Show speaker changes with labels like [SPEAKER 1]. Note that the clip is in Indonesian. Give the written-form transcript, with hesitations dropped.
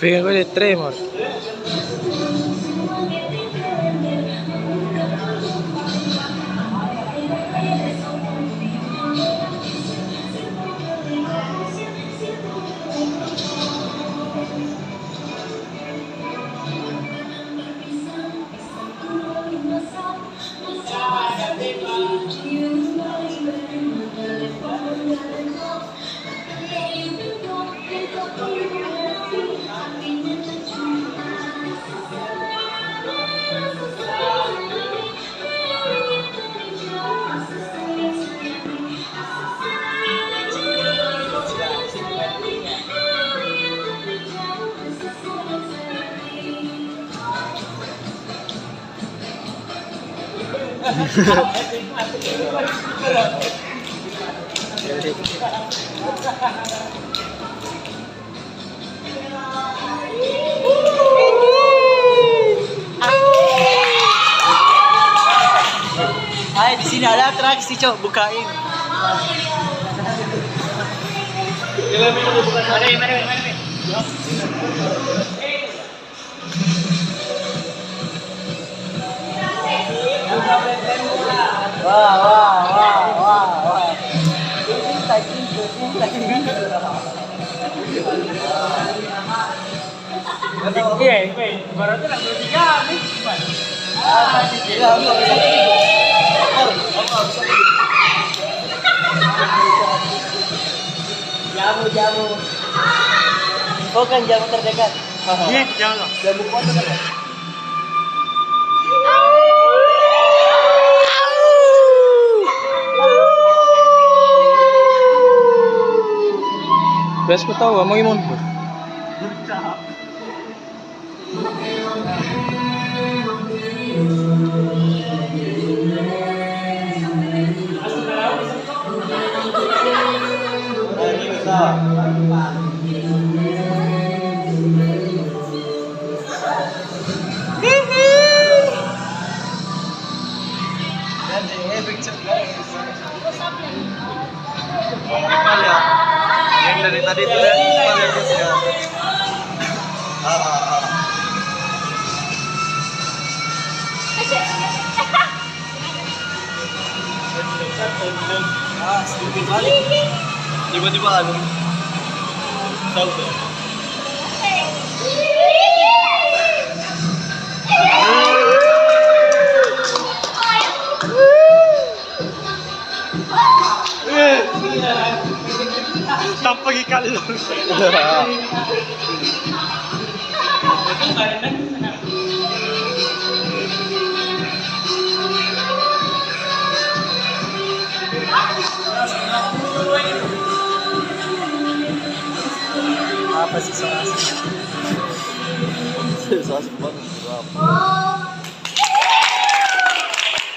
[SPEAKER 1] Pengen gue tremor.
[SPEAKER 2] Ay, di sini ada atraksi, Cok. Bukain. Mari. Wah. Iya, baru nak bertiga habis. Jamu. Oh kan jamu terdekat.
[SPEAKER 1] Iya, jamu.
[SPEAKER 2] Jamu foto kan.
[SPEAKER 1] Belas ko tahu, mau imun.
[SPEAKER 3] Yang dari tadi itu ya, guys ya.
[SPEAKER 2] Sedikit balik.
[SPEAKER 3] Tiba-tiba anu. Tahu tuh.
[SPEAKER 1] Tanpa ikat lu.
[SPEAKER 2] Apa sih soal?
[SPEAKER 3] Soal banget.